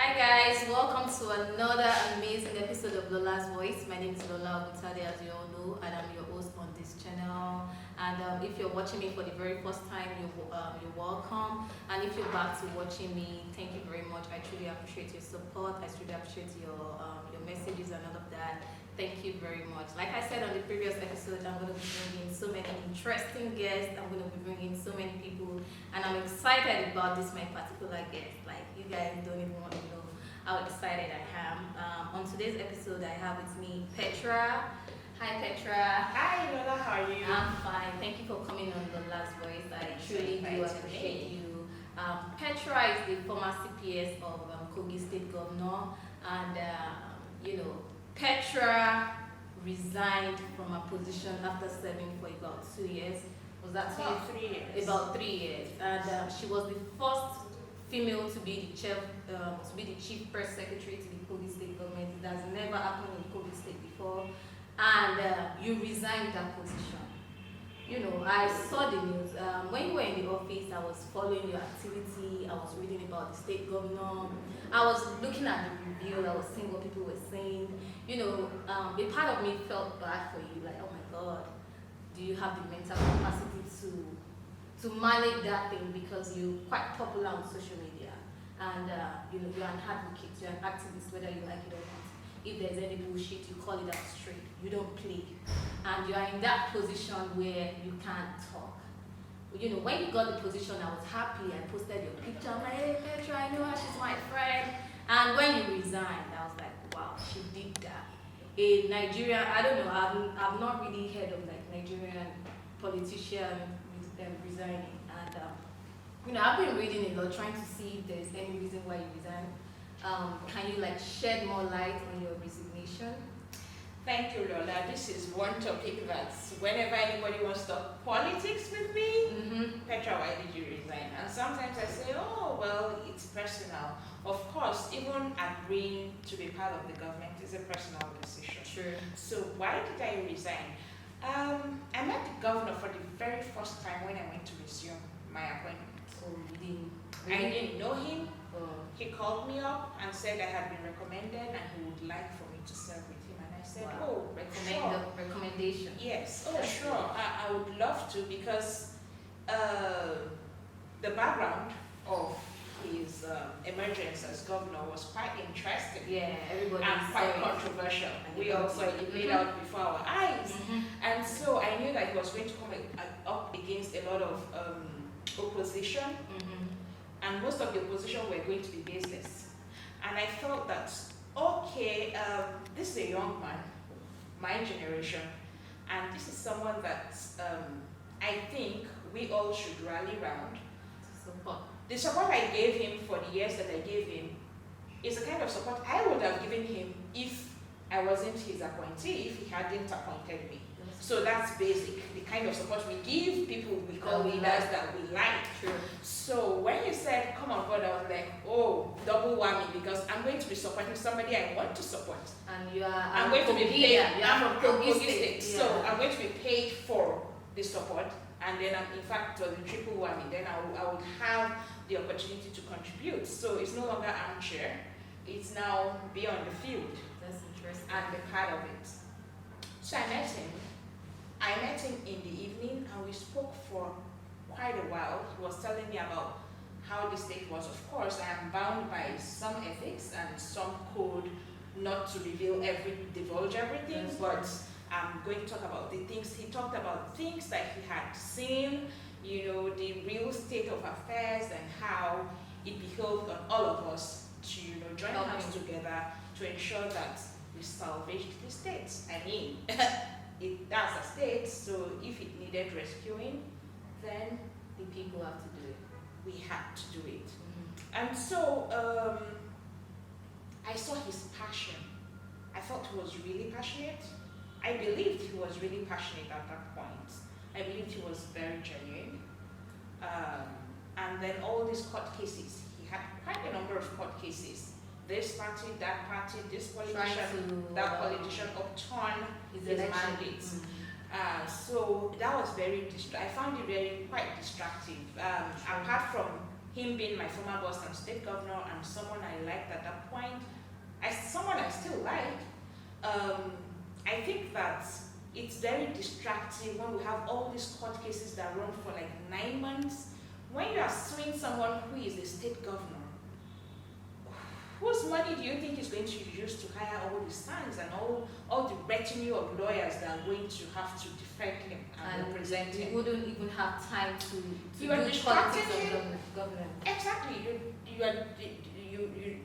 Hi guys, welcome to another amazing episode of Lola's Voice. My name is Lola, as you all know, and I'm your host on this channel. And if you're watching me for the very first time, you're welcome. And if you're back to watching me, thank you very much. I truly appreciate your support. I truly appreciate your messages and all of that. Thank you very much. Like I said on the previous episode, I'm going to be bringing so many interesting guests. I'm going to be bringing so many people, and I'm excited about this, my particular guest. Like, you guys don't even want to know how excited I am. On today's episode, I have with me Petra. Hi, Petra. Hi, Lola. How are you? I'm fine. Thank you for coming on the last voice. I truly do appreciate you. Petra is the former CPS of Kogi State Governor, and Petra resigned from her position after serving for about 2 years. Was that about 3 years? About 3 years, and she was the first female to be the chief press secretary to the Kogi State government. It has never happened in Kogi State before, and you resigned that position. I saw the news. When you were in the office, I was following your activity. I was reading about the state governor. I was looking at the review. I was seeing what people were saying. A part of me felt bad for you. Like, oh my God, do you have the mental capacity to manage that thing? Because you're quite popular on social media, and you're an advocate, you're an activist, whether you like it or not. If there's any bullshit, you call it out straight. You don't play. And you are in that position where you can't talk. When you got the position, I was happy. I posted your picture. I'm like, hey, Petra, I know her. She's my friend. And when you resigned, I was like, wow, she did that. A Nigerian, I don't know, I've not really heard of like Nigerian politician resigning. And, I've been reading a lot, trying to see if there's any reason why you resigned. Can you shed more light on your resignation? Thank you, Lola. This is one topic that's whenever anybody wants to talk politics with me, Petra, why did you resign? And sometimes I say, oh, well, it's personal. Of course, even agreeing to be part of the government is a personal decision. Sure. So why did I resign? I met the governor for the very first time when I went to resume my appointment. So I didn't know him. Oh. He called me up and said I had been recommended and he would like for me to serve with him. And I said, wow. oh, sure. Recommendation. Yes, oh, sure. I would love to, because the background of his emergence as governor was quite interesting. Yeah, everybody. And quite controversial. We also it played out before our eyes. And so I knew that he was going to come up against a lot of opposition. And most of the opposition were going to be baseless. And I felt that, okay, this is a young man, my generation, and this is someone that I think we all should rally around. Support. The support I gave him for the years that I gave him is the kind of support I would have given him if I wasn't his appointee, if he hadn't appointed me. So that's basic, the kind of support we give people we call leaders that we like. True. So when you said come on board, I was like, oh, double whammy, because I'm going to be supporting somebody I want to support. And you are I'm going to be paid. I'm from Kogi State. So I'm going to be paid for the support, and then in fact it was a triple whammy. Then I would have the opportunity to contribute. So it's no longer armchair, it's now be on the field. That's interesting. And be part of it. So I met him in the evening, and we spoke for quite a while. He was telling me about how the state was. Of course, I am bound by some ethics and some code not to divulge everything, Yes. but I'm going to talk about the things. He talked about things that he had seen, the real state of affairs and how it behoved on all of us to, join hands together to ensure that we salvaged the state. I mean, that's a state, so if it needed rescuing, then The people have to do it. we had to do it. And so I saw his passion. I thought he was really passionate. I believed he was really passionate at that point. I believed he was very genuine. And then all these court cases, he had quite a number of court cases. This party, that party, this politician, that politician upturn his mandates. So that was I found it quite distractive. Apart from him being my former boss and state governor and someone I liked at that point, someone I still like, I think that it's very distracting when we have all these court cases that run for like 9 months. When you are suing someone who is a state governor, whose money do you think is going to use to hire all the sons and all the retinue of lawyers that are going to have to defend him and represent him? You wouldn't even have time to you are do distracting politics him. of government. Exactly. You're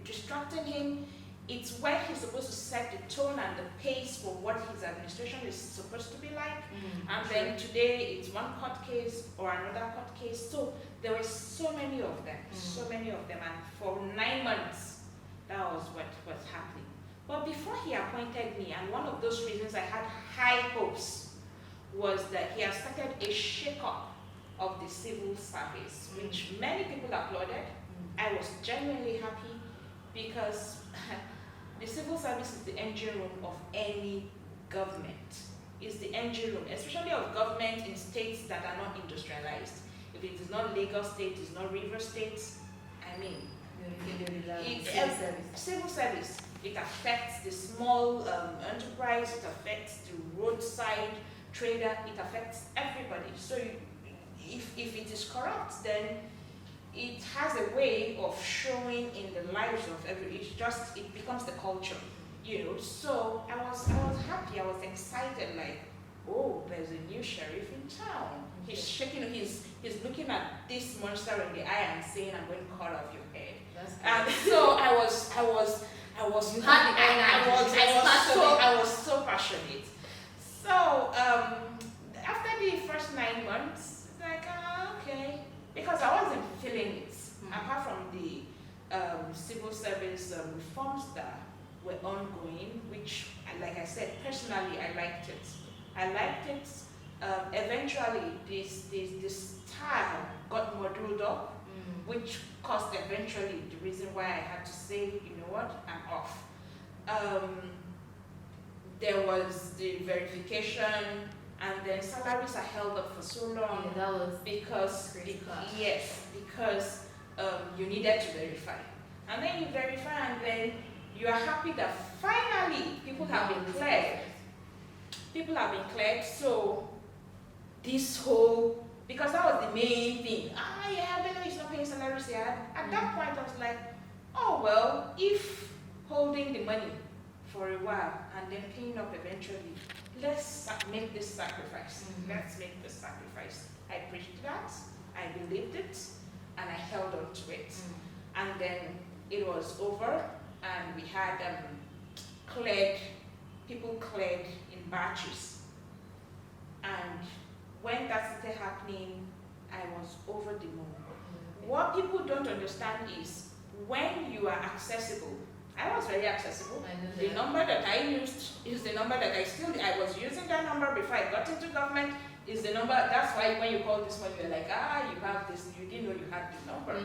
distracting him. It's where he's supposed to set the tone and the pace for what his administration is supposed to be like. And then today it's one court case or another court case. So there were so many of them, and for 9 months, that was what was happening. But before he appointed me, and one of those reasons I had high hopes was that he had started a shake-up of the civil service, which many people applauded. I was genuinely happy because the civil service is the engine room of any government. It's the engine room, especially of government in states that are not industrialized. If it is not Lagos State, it's not River State, I mean, civil service. It affects the small enterprise, it affects the roadside trader, it affects everybody. So if it is corrupt, then it has a way of showing in the lives of it becomes the culture, So I was happy, I was excited, like, oh, there's a new sheriff in town. He's shaking, he's looking at this monster in the eye and saying, I'm going to cut off your head. And so I was so passionate. So after the first 9 months, it's like, okay. Because I wasn't feeling it, apart from the civil service reforms that were ongoing, which, like I said, personally, I liked it. Eventually, this style got muddled up, which caused eventually the reason why I had to say, you know what, I'm off. There was the verification, and then salaries are held up for so long. Yeah, that was because you needed to verify, and then you verify, and then you are happy that finally people have been cleared. So this whole, because that was the main thing. Bello is not paying salaries here. At that point, I was like, oh well, if holding the money for a while and then paying up eventually, let's make this sacrifice. Let's make this sacrifice. I preached that, I believed it, and I held on to it. And then it was over, and we had people cleared in batches. And when that started happening, I was over the moon. What people don't understand is when you are accessible. I was very accessible. The number that I used is the number that I was using that number before I got into government, is the number. That's why when you call this one, you're like, you have this, you didn't know you had the number.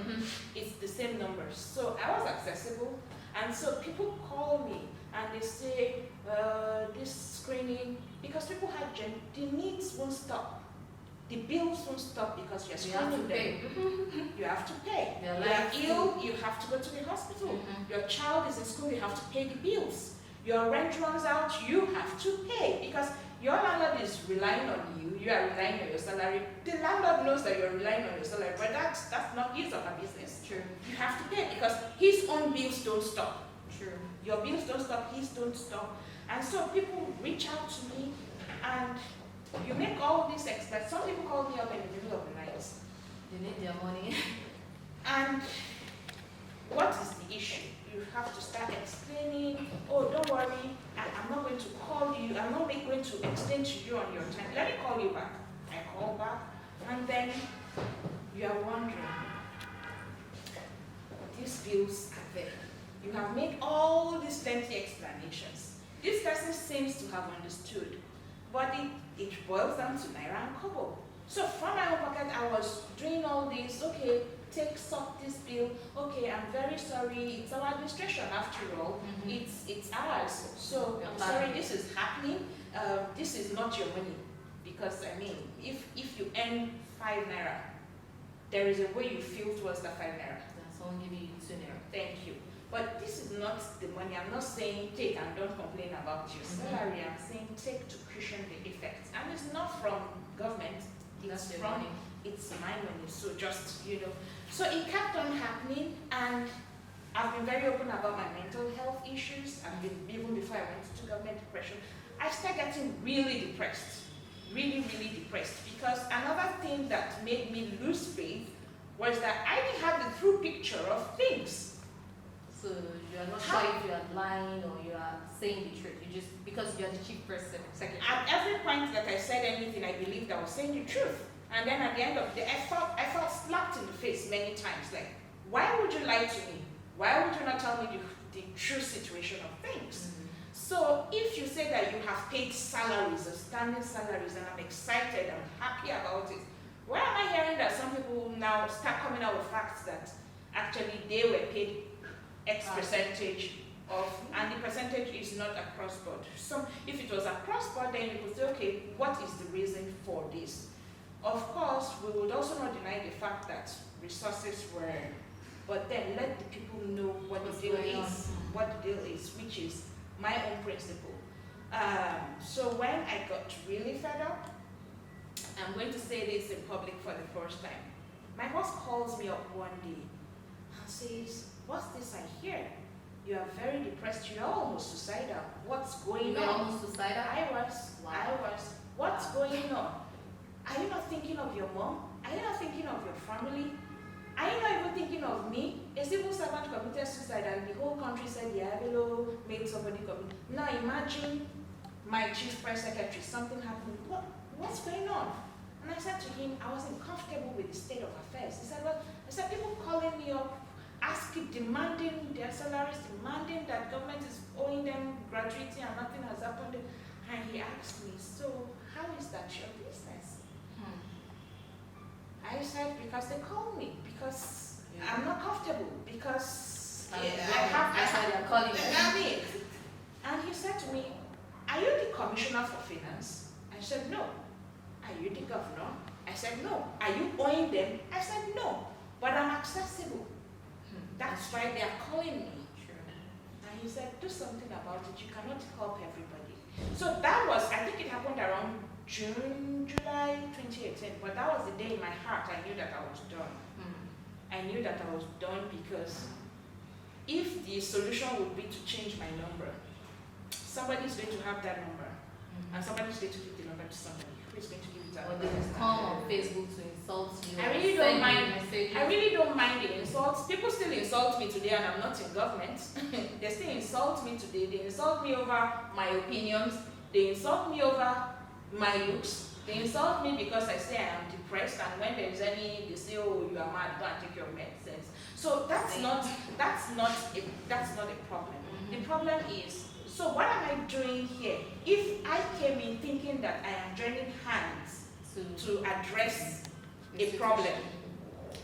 It's the same number. So I was accessible, and so people call me and they say, this screening, because people have the needs won't stop. The bills won't stop because you're screening them. You have to pay. You are ill, you have to go to the hospital. Your child is in school, you have to pay the bills. Your rent runs out, you have to pay, because your landlord is relying on you, you are relying on your salary. The landlord knows that you're relying on your salary, but that's not his or her business. True. You have to pay because his own bills don't stop. True. Your bills don't stop, his don't stop. And so people reach out to me, and you make all these experts. Some people call me up in the middle of the night. They need their money. And what is the issue? You have to start explaining, oh, don't worry, I'm not going to call you, I'm not going to extend to you on your time. Let me call you back. I call back, and then you are wondering, these bills are there. You have made all these lengthy explanations. This person seems to have understood, but it boils down to Naira and Kobo. So from my own pocket, I was doing all this. Okay, take up this bill. Okay, I'm very sorry. It's our administration after all. It's ours. So I'm sorry this is happening. This is not your money, because I mean, if you earn 5 Naira, there is a way you feel towards the 5 naira. Someone give you 2 naira. Thank you. But this is not the money. I'm not saying take and don't complain about your salary. I'm saying take to cushion the effects. And it's not from government. It's from money. It's my money. So just, So it kept on happening, and I've been very open about my mental health issues. Even before I went to government depression, I started getting really depressed. Really, really depressed. Because another thing that made me lose faith was that I didn't have the true picture of things. So you are not sure if you are lying or you are saying the truth. You just, because you are the chief press secretary. At every point that I said anything, I believed I was saying the truth. And then at the end of the day, I felt slapped in the face many times. Like, why would you lie to me? Why would you not tell me the true situation of things? So if you say that you have paid salaries, or standing salaries, and I'm excited, I'm happy about it, why am I hearing that some people now start coming out with facts that actually they were paid X percentage of, and the percentage is not across board. So if it was across board, then you could say, okay, what is the reason for this? Of course, we would also not deny the fact that resources were, but then let the people know what the deal is, which is my own principle. So when I got really fed up, I'm going to say this in public for the first time. My boss calls me up one day and says, "What's this I hear? You are very depressed. You are almost suicidal. What's going on?" You were almost suicidal? I was. What's going on? Are you not thinking of your mom? Are you not thinking of your family? Are you not even thinking of me? A civil servant committed suicide and the whole country said, yeah, below made somebody commit. Now imagine my chief press secretary, something happened. What's going on? And I said to him, I wasn't comfortable with the state of affairs. He said, well, people calling me up, asking, demanding their salaries, demanding that government is owing them gratuity and nothing has happened. And he asked me, so how is that your business? I said, because they call me, because I'm not comfortable, because I said they're calling me. And he said to me, are you the commissioner for finance? I said, no. Are you the governor? I said, no. Are you owing them? I said, no. But I'm accessible. That's why they are calling me. And he said, do something about it. You cannot help everybody. So that was, I think it happened around July 2018. But that was the day in my heart I knew that I was done. I knew that I was done because if the solution would be to change my number, somebody is going to have that number. And somebody is going to give the number to somebody who is going to give it out. Or they will come on Facebook to insult you. I really don't mind. I really don't mind the insults. People still insult me today, and I'm not in government. They still insult me today. They insult me over my opinions. They insult me over my looks. They insult me because I say I am depressed, and when there is any, they say, "Oh, you are mad. Go and take your medicines." So that's not a problem. The problem is, so what am I doing here? If I came in thinking that I am joining hands to address a problem,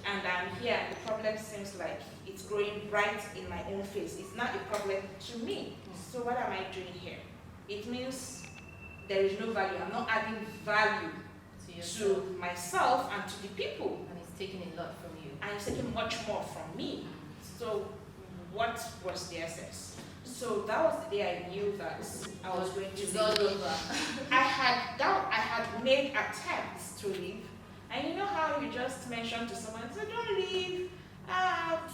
and I'm here, and the problem seems like it's growing right in my own face. It's not a problem to me. So what am I doing here? It means there is no value. I'm not adding value to myself and to the people. And it's taking a lot from you. And it's taking much more from me. So what was the essence? So that was the day I knew that I was going to leave. I had made attempts to leave. And you know how you just mentioned to someone, so don't leave.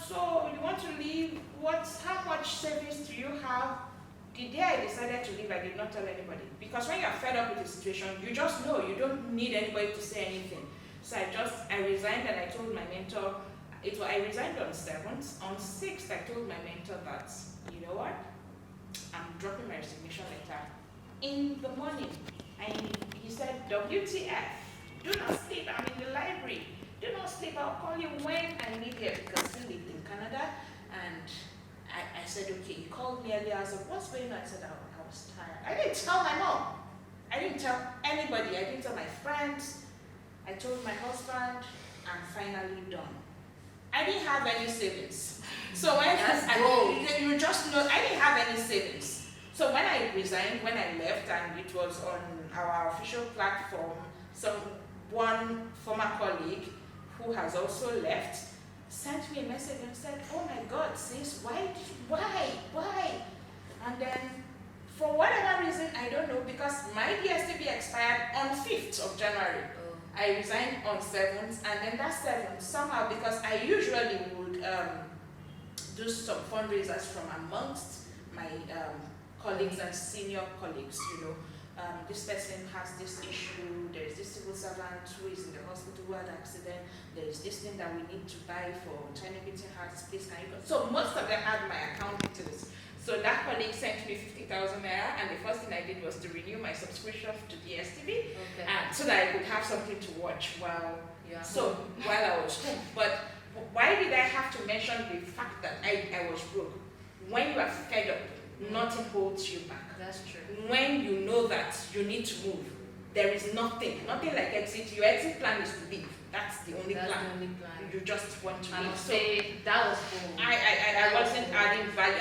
So you want to leave? How much savings do you have? The day I decided to leave, I did not tell anybody. Because when you're fed up with the situation, you just know. You don't need anybody to say anything. So I resigned, and I told my mentor, I resigned on 7th. On 6th, I told my mentor that, you know what? I'm dropping my resignation letter in the morning. And he said, WTF, do not sleep, I'm in the library. Do not sleep, I'll call you when I leave here, because he lived in Canada. And I said, okay, he called me earlier. I said, what's going on? I said, I was tired. I didn't tell my mom. I didn't tell anybody. I didn't tell my friends. I told my husband, I'm finally done. I didn't have any savings. So when you just know, I didn't have any savings. So when I resigned, when I left, and it was on our official platform, one former colleague who has also left, sent me a message and said, "Oh my God, sis, why?" And then, for whatever reason, I don't know, because my DSTV expired on 5th of January. I resigned on 7th, and then that 7th, somehow, because I usually would do some fundraisers from amongst my colleagues and senior colleagues, this person has this issue, there's this civil servant who is in the hospital who had an accident, there's this thing that we need to buy for tiny beating hearts, please can you go? So most of them had my account details. So that colleague sent me 50,000 naira, and the first thing I did was to renew my subscription to DSTV, and so that I could have something to watch while I was home. But why did I have to mention the fact that I was broke? When you are fed up, nothing holds you back. That's true. When you know that you need to move, there is nothing like exit. Your exit plan is to leave. That's the only plan. You just want to leave. So that was cool. I wasn't adding value.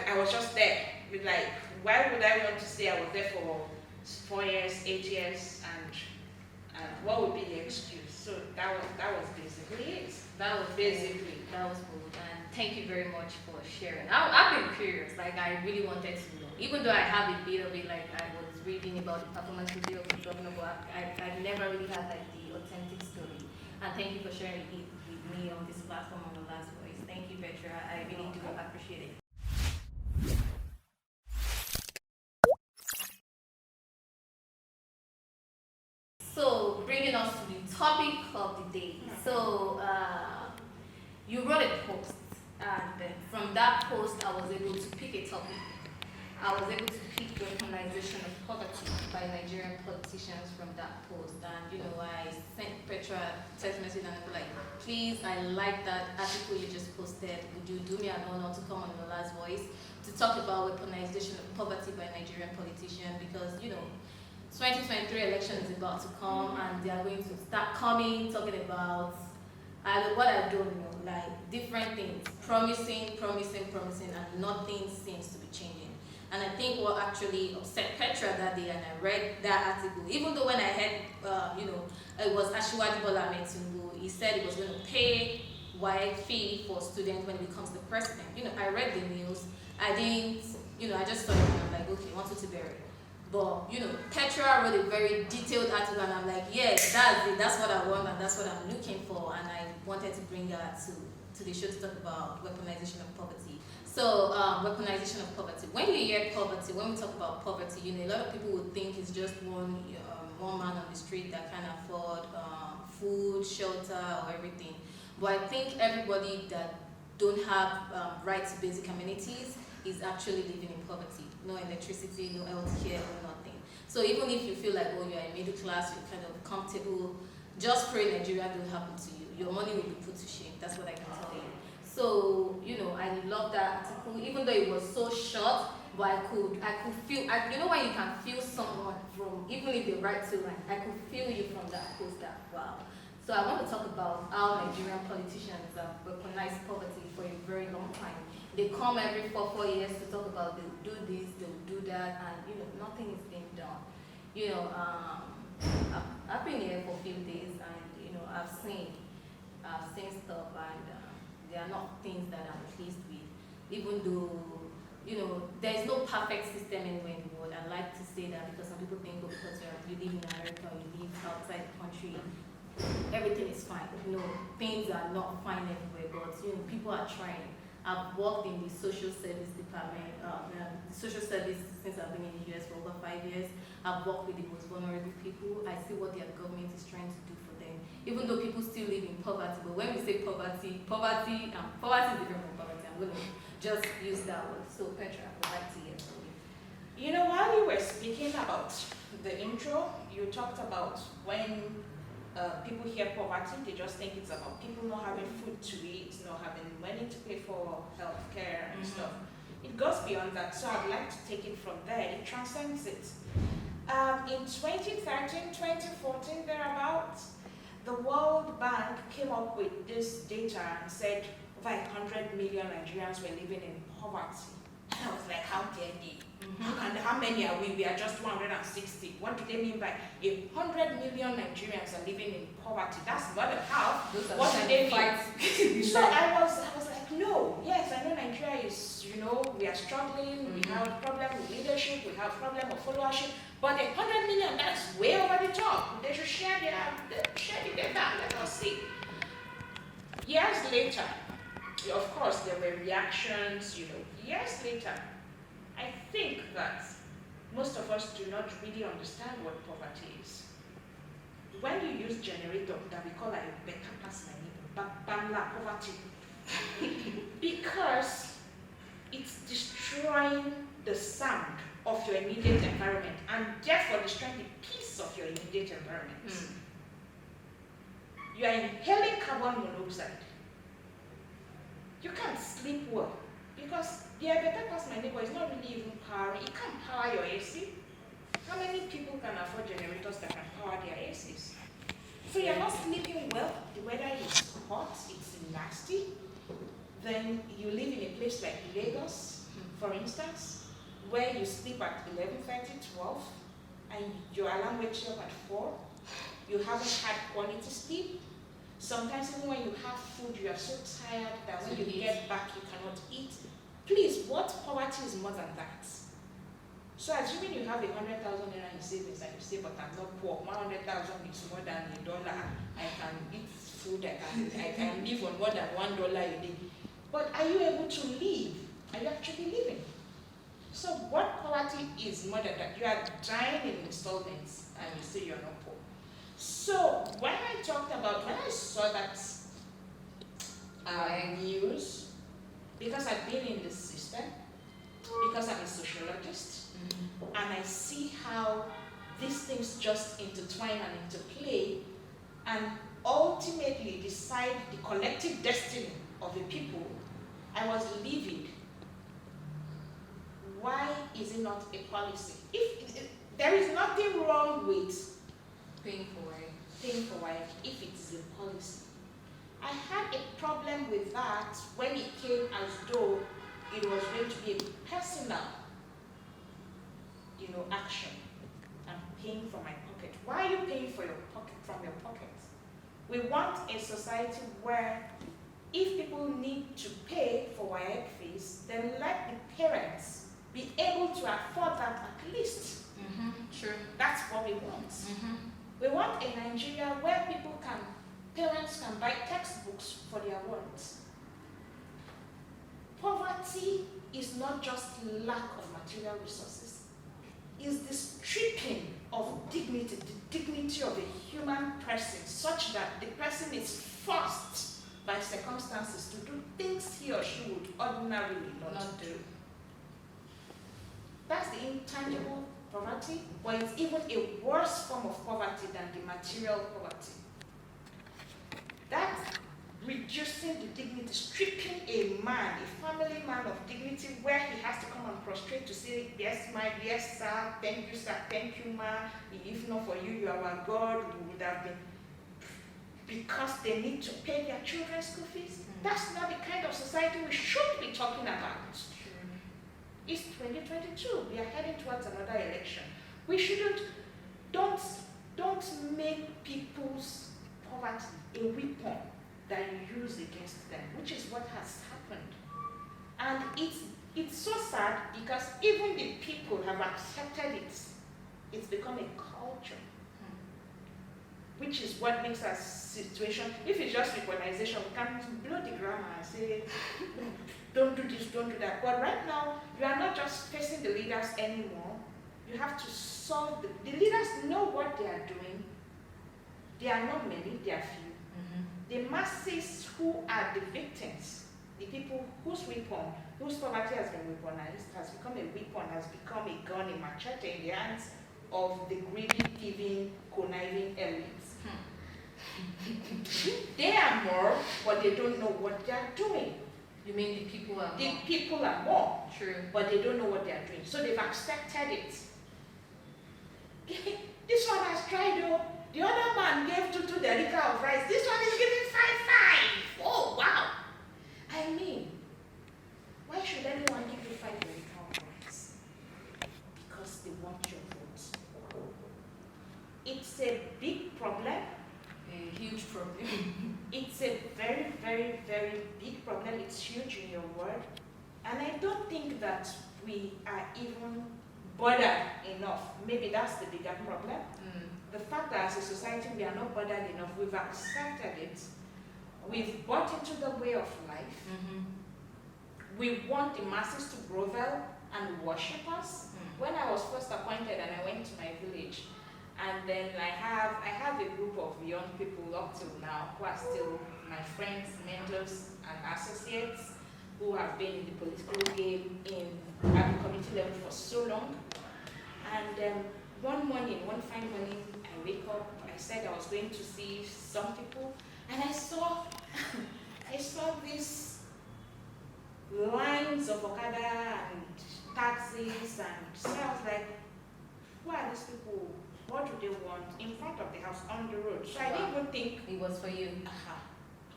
I was just there. Like, why would I want to say I was there for 4 years, 8 years, and what would be the excuse? So that was basically it. That was cool. And thank you very much for sharing. I've been curious. Like, I really wanted to know. Even though I have a bit of it, like I was reading about the performance review of the governor, but I've never really had like the authentic story. And thank you for sharing it with me on this platform on The Last Voice. Thank you, Petra. I really do appreciate it. So, bringing us to the topic of the day. So, you wrote a post, and from that post, I was able to pick a topic. I was able to pick weaponization of poverty by Nigerian politicians from that post. And I sent Petra a text message and I was like, please, I like that article you just posted. Would you do me an honor to come on The Last Voice to talk about weaponization of poverty by Nigerian politicians? Because 2023 election is about to come, and they are going to start talking about what I don't know, like different things, promising, and nothing seems to be changing. And I think what actually upset Petra that day, and I read that article, even though when I heard, it was Asiwaju Bola Ahmed Tinubu, he said he was going to pay wide fee for students when he becomes the president. I read the news, I didn't, I just saw it and I'm like, okay, wanted to bury it. But, Petra wrote a very detailed article and I'm like, yes, that's it, that's what I want and that's what I'm looking for. And I wanted to bring that to the show to talk about weaponization of poverty. So, weaponization of poverty. When you hear poverty, when we talk about poverty, a lot of people would think it's just one man on the street that can afford food, shelter, or everything. But I think everybody that don't have right to basic amenities is actually living in poverty. No electricity, no healthcare, no nothing. So even if you feel like, oh, you're a middle class, you're kind of comfortable, just pray Nigeria don't happen to you. Your money will be put to shame. That's what I can tell you. So, I love that article, even though it was so short, but I could feel, when you can feel someone from, even if they write to line, I could feel you from that post that, wow. So I want to talk about how Nigerian politicians have weaponized poverty for a very long time. They come every 4 years to talk about they'll do this, they'll do that, and nothing is being done. I've been here for a few days, and I've seen stuff, and they are not things that I'm pleased with. Even though there is no perfect system anywhere in the world. I like to say that because some people think, because you live in America or you live outside the country, everything is fine. Things are not fine everywhere, but people are trying. I've worked in the social service department, social service since I've been in the US for over 5 years. I've worked with the most vulnerable people. I see what their government is trying to do for them. Even though people still live in poverty, but when we say poverty is different from poverty. I'm going to just use that word. So Petra, I would like to hear from you. While you were speaking about the intro, you talked about when people hear poverty, they just think it's about people not having food to eat, not having money to pay for healthcare and stuff. It goes beyond that, so I'd like to take it from there. It transcends it. In 2013, 2014, thereabouts, the World Bank came up with this data and said over 100 million Nigerians were living in poverty. And I was like, how dare they? And how many are we? We are just 160. What do they mean by 100 million Nigerians are living in poverty? That's more than half. What do they mean? So I was like, no, yes, I know Nigeria is, we are struggling, we have problem with leadership, we have problem of followership, but 100 million, that's way over the top. They should share the data, let us see. Years later, of course, there were reactions, years later, I think that most of us do not really understand what poverty is. When you use generator that we call a better pass my neighbor, bamla poverty, because it's destroying the sound of your immediate environment and therefore destroying the peace of your immediate environment. You are inhaling carbon monoxide. You can't sleep well because the better pass my neighbor is not really even powering. It can't power your AC. How many people can afford generators that can power their ACs? So you're not sleeping well. The weather is hot, it's nasty. Then you live in a place like Lagos, for instance, where you sleep at 11:30, 12, and your alarm wakes you up at 4. You haven't had quality sleep. Sometimes even when you have food, you are so tired that when you get back, you cannot eat. Please, what poverty is more than that? So assuming you have 100,000 naira in savings and you say, but I'm not poor, 100,000 is more than $1. I can eat food, I can live on more than $1 a day. But are you able to live? Are you actually living? So what poverty is more than that? You are dying in installments and you say you're not poor. So when I saw that news, because I've been in this system, because I'm a sociologist, and I see how these things just intertwine and interplay, and ultimately decide the collective destiny of the people, I was livid. Why is it not a policy? If there is nothing wrong with paying for it if it is a policy. I had a problem with that when it came as though it was going to be a personal, action. I'm paying from my pocket. Why are you paying from your pocket? We want a society where if people need to pay for WAEC fees, then let the parents be able to afford that at least. Sure. That's what we want. We want a Nigeria where parents can buy textbooks for their wants. Poverty is not just lack of material resources. It's the stripping of dignity, the dignity of a human person, such that the person is forced by circumstances to do things he or she would ordinarily not do. That's the intangible poverty, or it's even a worse form of poverty than the material poverty. That's reducing the dignity, stripping a man, a family man of dignity, where he has to come and prostrate to say, yes, yes, sir, thank you, ma. If not for you, you are our God, we would have been. Because they need to pay their children's school fees. That's not the kind of society we should be talking about. It's 2022. We are heading towards another election. We shouldn't, don't make people's poverty a weapon that you use against them, which is what has happened. And it's so sad because even the people have accepted it. It's become a culture, which is what makes our situation, if it's just weaponization, we can blow the grammar and say, don't do this, don't do that. But right now, you are not just facing the leaders anymore. You have to solve the leaders know what they are doing. They are not many, they are few. The masses who are the victims, the people whose poverty has been weaponized, has become a weapon, has become a gun, a machete in the hands of the greedy, thieving, conniving elites. They are more, but they don't know what they are doing. You mean the people are more? The people are more. True. But they don't know what they are doing. So they've accepted it. This one has tried, though. The other man gave 2 derica of rice. This one is giving 5. Oh, wow. I mean, why should anyone give you 5 derica of rice? It's a very, very, very big problem. It's huge in your word. And I don't think that we are even bothered enough. Maybe that's the bigger problem. The fact that as a society we are not bothered enough, we've accepted it. We've bought into the way of life. We want the masses to grovel and worship us. When I was first appointed and I went to my village, and then I have a group of young people up till now who are still my friends, mentors, and associates who have been in the political game at the community level for so long. And one fine morning, I wake up. I said I was going to see some people, and I saw these lines of Okada and taxis, and so I was like, who are these people? What do they want in front of the house on the road? So I didn't even think it was for you.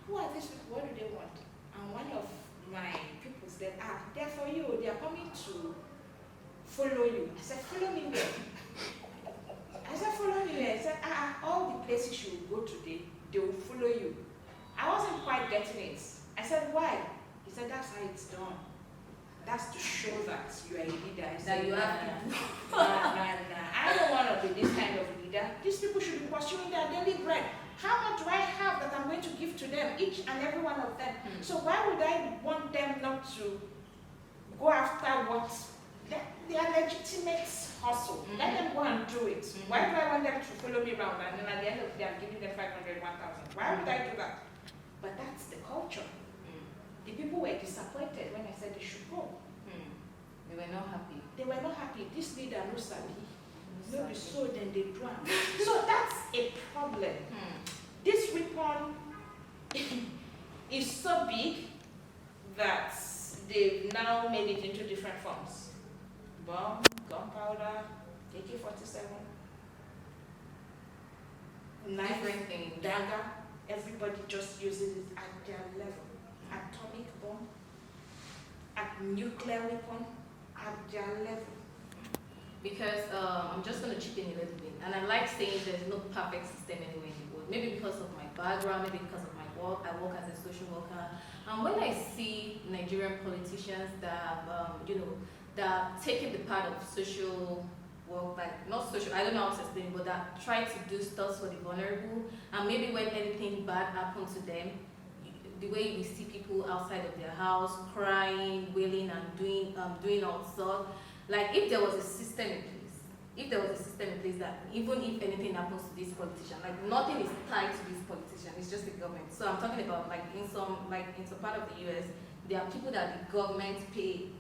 Who are these people? What do they want? And one of my people said, they're for you. They are coming to follow you. I said, follow me where? I said, follow me where? I said, all the places you will go today, they will follow you. I wasn't quite getting it. I said, why? He said, that's how it's done. That's to show that you are a leader. I said, you are. I don't want to be this kind of leader. These people should be pursuing their daily bread. How much do I have that I'm going to give to them, each and every one of them? So why would I want them not to go after what their legitimate hustle? Let them go and do it. Why do I want them to follow me around and then at the end of the day I'm giving them 500, 1,000? Why would I do that? But that's the culture. The people were disappointed when I said they should go. They were not happy. They were not happy. This leader no sabi. No be so, then they drown. So that's a problem. This weapon is so big that they've now made it into different forms. Bomb, gunpowder, AK-47, knife, dagger. Everybody just uses it at their level. Atomic bomb, at nuclear weapon, at their level. Because I'm just going to chip in a little bit, and I like saying there's no perfect system anywhere in the world. Maybe because of my background, maybe because of my work. I work as a social worker, and when I see Nigerian politicians that that are taking the part of social work, like not social, I don't know how to explain, but that try to do stuff for the vulnerable, and maybe when anything bad happens to them, the way we see people outside of their house crying, wailing, and doing all sorts. Like if there was a system in place, that even if anything happens to this politician, like nothing is tied to this politician, it's just the government. So I'm talking about in some part of the US, there are people that the government pay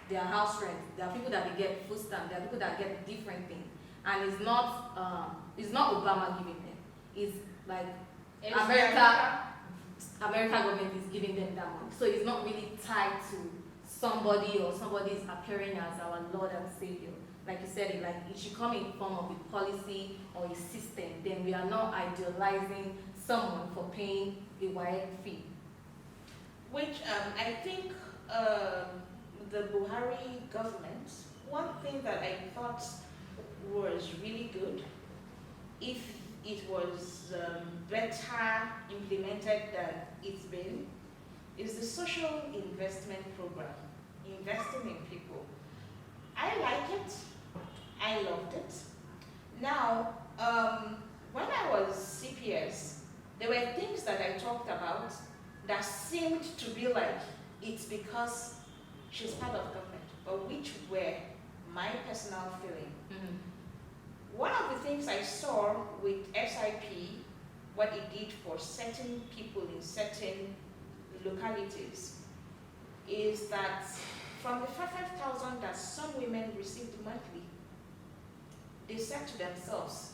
their house rent. There are people that they get food stamp. There are people that get different things, and it's not Obama giving them. It's like America government is giving them that money. So it's not really tied to somebody or somebody is appearing as our Lord and Savior. Like you said, it should come in form of a policy or a system. Then we are not idealizing someone for paying a wide fee. Which I think the Buhari government, one thing that I thought was really good, if it was better implemented than it's been, is the social investment program, investing in people. I like it. I loved it. Now, when I was CPS, there were things that I talked about that seemed to be like it's because she's part of government, but which were my personal feeling. One of the things I saw with SIP, what it did for certain people in certain localities, is that from the 5,000 that some women received monthly, they said to themselves,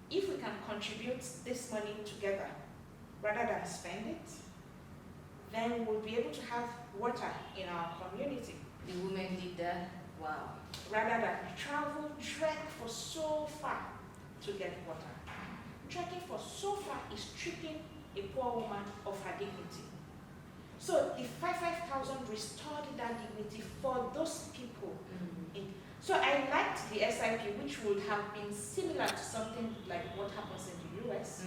if we can contribute this money together rather than spend it, then we'll be able to have water in our community. The women did that. Wow. Rather than trek for so far to get water. Trekking for so far is stripping a poor woman of her dignity. So the 5,000 restored that dignity for those people. So I liked the SIP, which would have been similar to something like what happens in the US.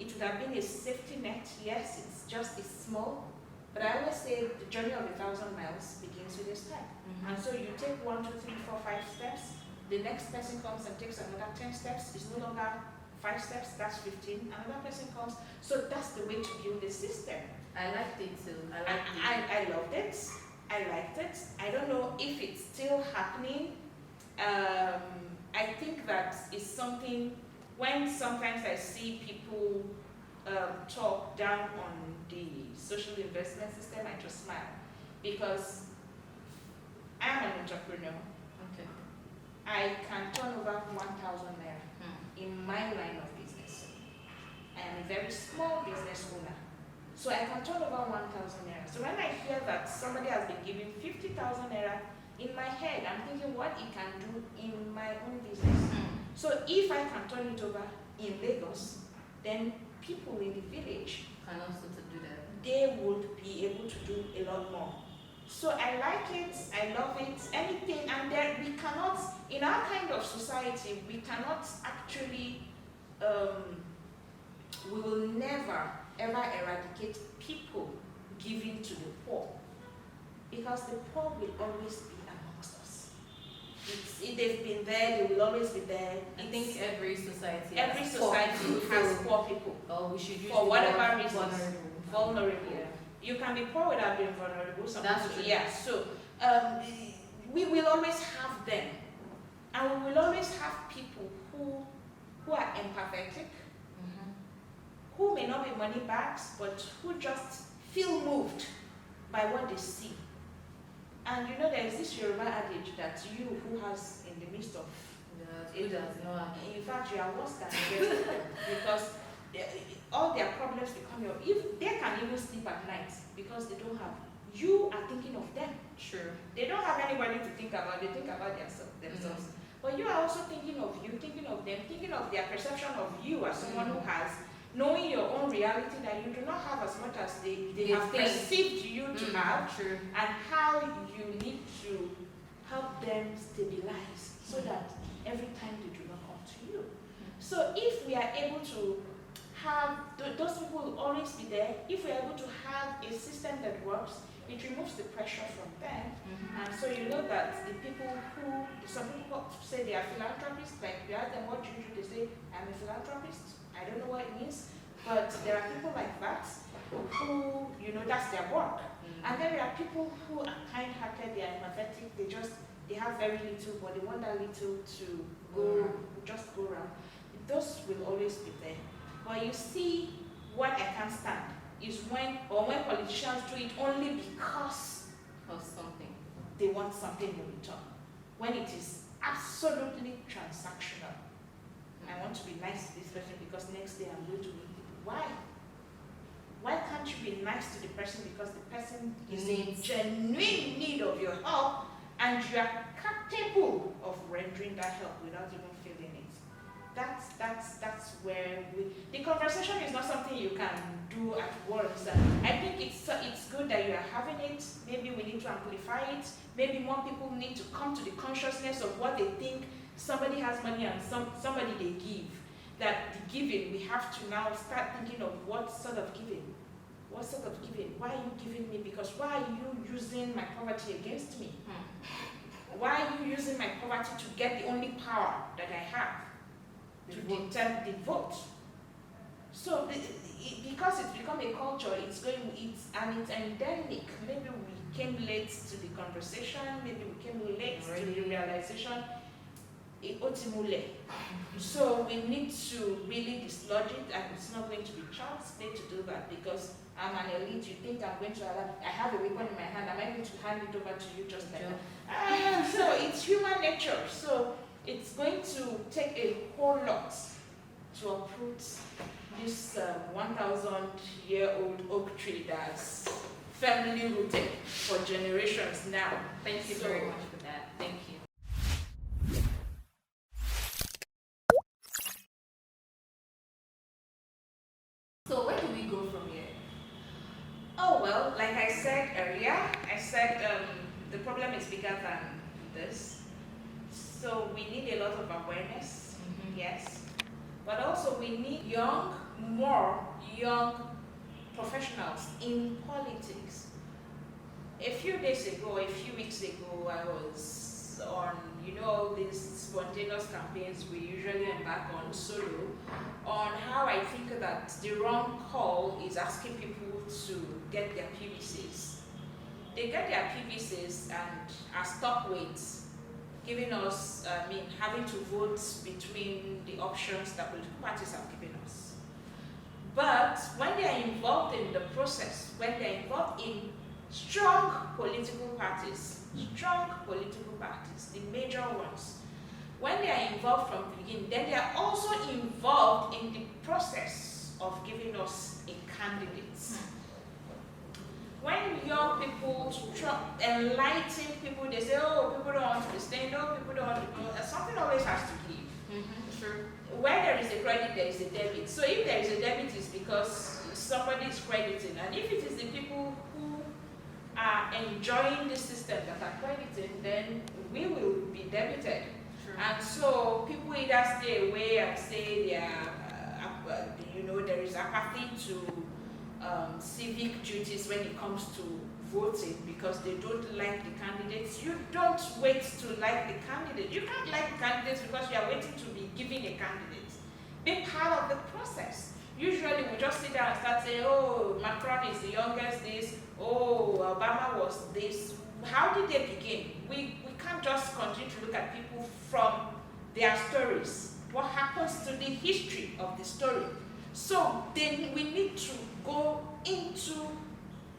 it would have been a safety net. Yes, it's small, but I always say the journey of 1,000 miles begins with a step. And so you take 1, 2, 3, 4, 5 steps. The next person comes and takes another 10 steps. It's no longer 5 steps, that's 15. Another person comes. So that's the way to build a system. I liked it too. I loved it. I liked it. I don't know if it's still happening. I think that is something, when sometimes I see people talk down on the social investment system, I just smile. Because I am an entrepreneur. Okay. I can turn over 1,000 naira in my line of business. I am a very small business owner. So I can turn over 1,000 naira. So when I hear that somebody has been giving 50,000 naira, in my head, I'm thinking what it can do in my own business. So if I can turn it over in Lagos, then people in the village can also do that. They would be able to do a lot more. So I like it, I love it, anything, and then we cannot, in our kind of society, we cannot actually, we will never ever eradicate people giving to the poor, because the poor will always be amongst us. They've been there, they will always be there. I think every society has poor people. Oh, we should use for whatever reasons. Vulnerable. Yeah. You can be poor without being vulnerable. That's true. Yeah. So we will always have them, and we will always have people who are empathetic, who may not be money bags, but who just feel moved by what they see. And you know, there is this Yoruba adage that you who has in the midst of it does not. In fact, you are worse than the rest of them, because all their problems become your. If they can even sleep at night because they don't have. You are thinking of them. Sure. They don't have anybody to think about. They think about themselves. But you are also thinking of you, thinking of them, thinking of their perception of you as someone who has, knowing your own reality that you do not have as much as they have perceived you to have, true. And how you need to help them stabilize so that every time they do not come to you. So if we are able to have, those people will always be there. If we are able to have a system that works, it removes the pressure from them. And so you know that the people who, some people say they are philanthropists, like you ask them what you do, they say, I'm a philanthropist. I don't know what it means, but there are people like that who, you know, that's their work. And then there are people who are kind-hearted, they are empathetic, they have very little, but they want that little to just go around. Those will always be there. But you see, what I can't stand is when politicians do it only because of something. They want something in return. When it is absolutely transactional. I want to be nice to this person because next day I'm going to meet people. Why? Why can't you be nice to the person because the person is in genuine need of your help and you are capable of rendering that help without even feeling it? That's where the conversation is not something you can do at once. I think it's good that you are having it. Maybe we need to amplify it. Maybe more people need to come to the consciousness of what they think. Somebody has money and somebody they give. That the giving, we have to now start thinking of what sort of giving. What sort of giving? Why are you giving me? Because why are you using my poverty against me? Why are you using my poverty to get the only power that I have? To determine the vote. So because it's become a culture, it's endemic. Maybe we came late to the conversation, maybe we came late to the realization. So we need to really dislodge it, and it's not going to be child's play to do that, because I'm an elite. You think I'm going to allow? I have a weapon in my hand. Am I going to hand it over to you just like that? So it's human nature. So it's going to take a whole lot to uproot this 1,000-year-old oak tree that's firmly rooted for generations now. Thank you very much for that. Thank you. So where do we go from here? Oh, well, like I said earlier, the problem is bigger than this. So we need a lot of awareness, yes. But also we need young more young professionals in politics. A few days ago, a few weeks ago, I was on, these spontaneous campaigns we usually embark on solo, on how I think that the wrong call is asking people to get their PVCs. They get their PVCs and are stuck with giving us, having to vote between the options that political parties have given us. But when they are involved in the process, when they are involved in strong political parties, the major ones, when they are involved from the beginning, then they are also involved in the process of giving us a candidate. When young people enlighten people, they say, oh, people don't want to be staying, no, people don't want to go. Something always has to give. Sure. Where there is a credit, there is a debit. So if there is a debit, it's because somebody is crediting. And if it is the people who are enjoying the system that are crediting, then we will be debited. Sure. And so people either stay away and say they are, there is apathy to civic duties when it comes to voting because they don't like the candidates. You don't wait to like the candidate. You can't like the candidates because you are waiting to be given a candidate. Be part of the process. Usually we just sit down and start saying, oh, Macron is the youngest this, oh, Obama was this. How did they begin? We can't just continue to look at people from their stories. What happens to the history of the story? So then we need to go into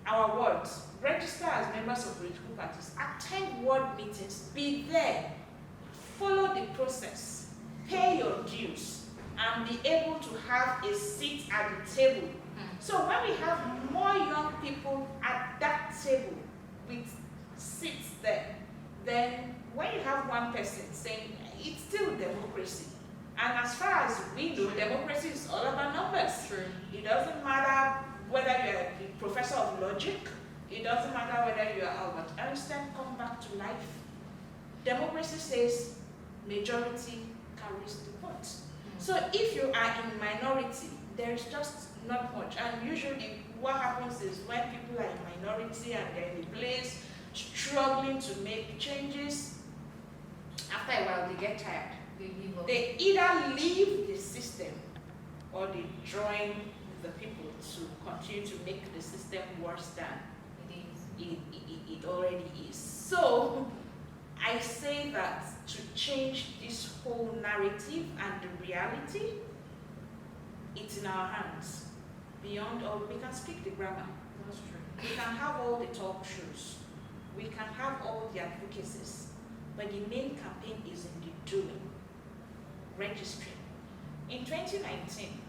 our wards, register as members of political parties, attend ward meetings, be there, follow the process, pay your dues, and be able to have a seat at the table. So when we have more young people at that table with seats there, then when you have one person saying it's still democracy, and as far as we know, democracy is all about numbers. True. It doesn't matter whether you're a professor of logic, it doesn't matter whether you're Albert Einstein come back to life. Democracy says majority carries the vote. So if you are in minority, there's just not much. And usually what happens is when people are in minority and they're in a place struggling to make changes, after a while they get tired. They either leave the system or they join the people to continue to make the system worse than it already is. So I say that to change this whole narrative and the reality, it's in our hands. Beyond all, we can speak the grammar. That's true. We can have all the talk shows. We can have all the advocacies. But the main campaign is in the doing. Registering. In 2019,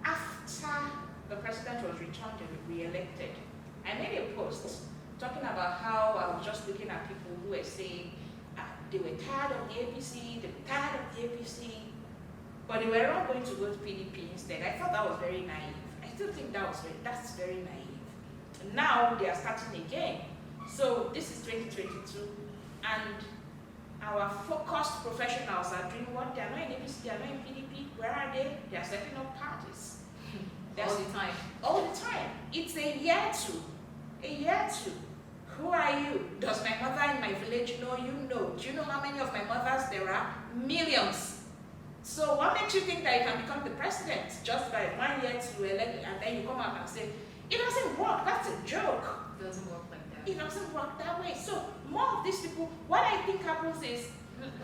after the president was returned and re-elected, I made a post talking about how I was just looking at people who were saying they were tired of the APC, but they were all going to go to PDP instead. I thought that was very naive. I still think that's very naive. Now they are starting again. So this is 2022, and our focused professionals are doing what? They are not in APC, they are not in PDP. Where are they? They are setting up parties. All the time. It's a year two. Who are you? Does my mother in my village know you? No. Do you know how many of my mothers there are? Millions. So what makes you think that you can become the president just by 1 year to elect, and then you come out and say, it doesn't work, that's a joke. It doesn't work like that. It doesn't work that way. So more of these people, what I think happens is,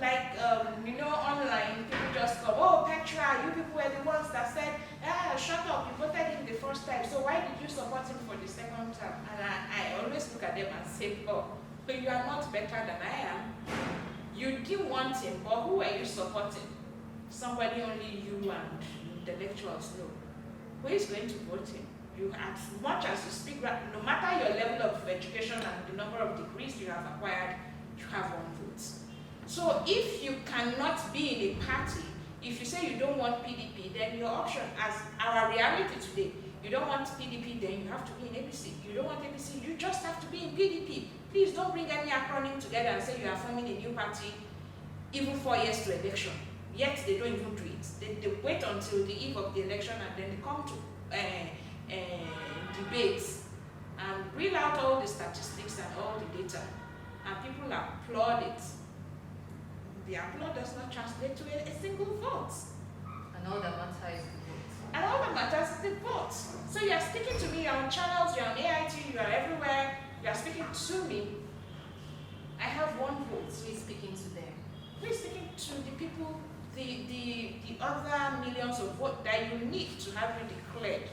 like, online, people just go, oh, Petra, you people were the ones that said, shut up, you voted him the first time, so why did you support him for the second term? And I always look at them and say, oh, but you are not better than I am. You didn't want him, but who are you supporting? Somebody only you and the intellectuals know. Who is going to vote him? You, as much as you speak, no matter your level of education and the number of degrees you have acquired, you have one vote. So if you cannot be in a party, if you say you don't want PDP, then your option, as our reality today, you don't want PDP, then you have to be in APC. You don't want APC, you just have to be in PDP. Please don't bring any acronym together and say you are forming a new party even 4 years to election. yet they don't even do it. They wait until the eve of the election and then they come to debates and reel out all the statistics and all the data, and people applaud it. The applaud does not translate to a single vote. And all that matters is the vote. And all that matters is the vote. So you are speaking to me, you're on channels, you're on AIT, you are everywhere, you are speaking to me. I have one vote. Who is speaking to them? Who is speaking to the people, the other millions of votes that you need to have you declared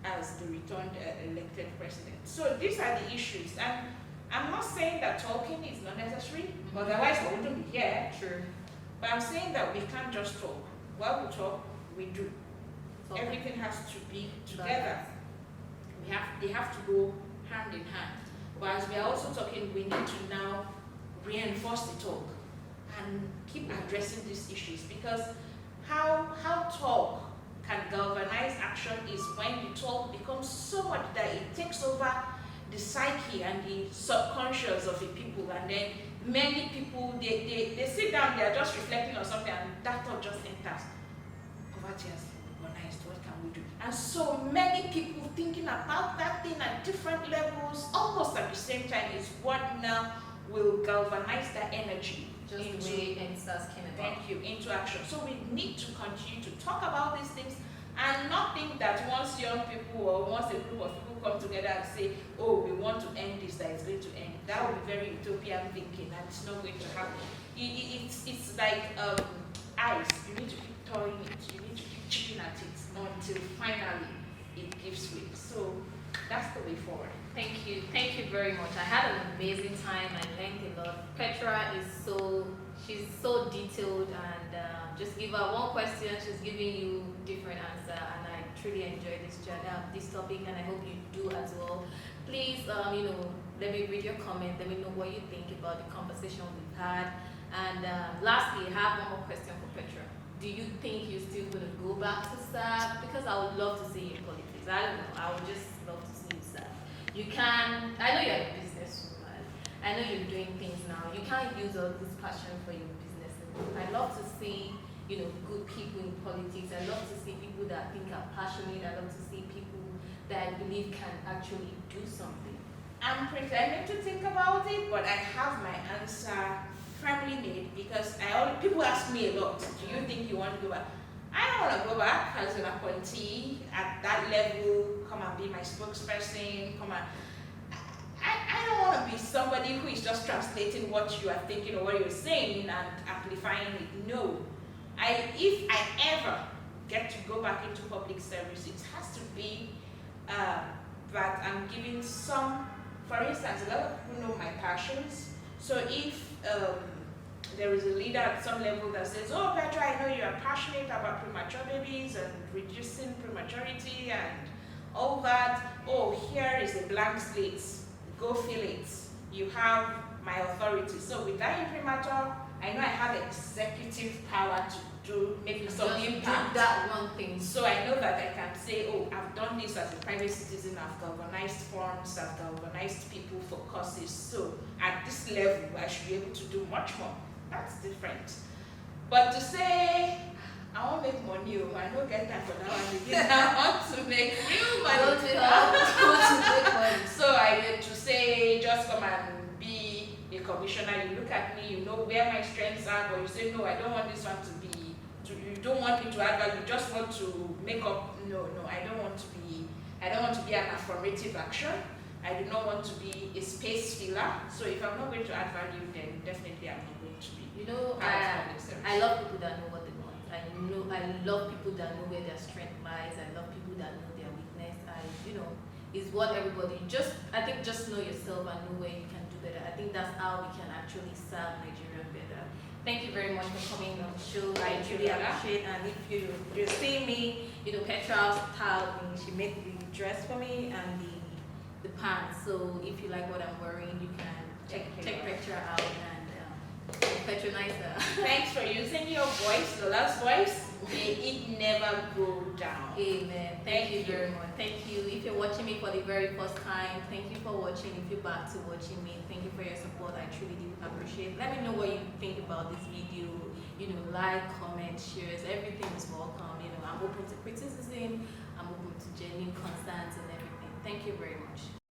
as the returned elected president? So these are the issues. And I'm not saying that talking is not necessary, otherwise we wouldn't be here. True. But I'm saying that we can't just talk. While we talk, we do. Talking. Everything has to be together. They have to go hand in hand. But as we are also talking, we need to now reinforce the talk and keep addressing these issues, because how talk can galvanize action is when the talk becomes so much that it takes over the psyche and the subconscious of the people, and then many people they sit down, they are just reflecting on something, and that thought just enters. Poverty has been organized, what can we do? And so many people thinking about that thing at different levels, almost at the same time, is what now will galvanize that energy. Just the way NSAS came about. Thank you, into action. So we need to continue to talk about these things and not think that once young people or once a group of people come together and say, oh, we want to end this, that it's going to end. That would be very utopian thinking, and it's not going to happen. It's like ice. You need to keep toying it. You need to keep chipping at it until finally it gives way. So that's the way forward. Thank you very much. I had an amazing time. I learned a lot. Petra she's so detailed, and just give her one question, she's giving you different answer, and I truly enjoyed this topic, and I hope you do as well. Please, let me read your comment. Let me know what you think about the conversation we've had. And lastly, I have one more question for Petra. Do you think you're still going to go back to serve? Because I would love to see you in politics. I don't know. I would just love to see you serve. You can, I know you're a businesswoman. I know you're doing things now. You can't use all this passion for your business. I love to see, good people in politics. I love to see people that I think are passionate. I love to see people that I believe can actually do something. I'm pretending to think about it, but I have my answer firmly made, because people ask me a lot, do you think you want to go back? I don't want to go back as an appointee at that level, come and be my spokesperson, I don't want to be somebody who is just translating what you are thinking or what you're saying and amplifying it. No. If I ever get to go back into public service, it has to be that I'm giving some, for instance, a lot of people know my passions. So if there is a leader at some level that says, oh, Petra, I know you are passionate about premature babies and reducing prematurity and all that. Oh, here is a blank slate. Go fill it. You have my authority. So with that imprimatur, I know I have executive power to make some impact. Do that one thing. So I know that I can say, oh, I've done this as a private citizen, I've galvanized forums, I've galvanized people for causes. So at this level, I should be able to do much more. That's different. But to say, I want to make money, I don't get that for that one again. I want to make real money. So I get to say, just come and be a commissioner. You look at me, you know where my strengths are, but you say, no, I don't want this one to be, you don't want me to add value, you just want to make up. No, I don't want to be an affirmative action. I do not want to be a space filler. So if I'm not going to add value, then definitely I'm not going to be. I love people that know what they want. I love people that know where their strength lies. I love people that know their weakness. Is what everybody just know yourself and know where you can do better. I think that's how we can actually serve Nigeria better. Thank you very much for coming on the show. I truly appreciate. And if you see me, Petra styled me. She made the dress for me and the pants. So if you like what I'm wearing, you can check Petra out and patronize her. Thanks for using your voice, Lola's voice. May it never go down. Amen. Thank you very much. Thank you. If you're watching me for the very first time, thank you for watching. If you're back to watching me, thank you for your support. I truly do appreciate it. Let me know what you think about this video. like, comment, shares, everything is welcome. I'm open to criticism, I'm open to genuine concerns and everything. Thank you very much.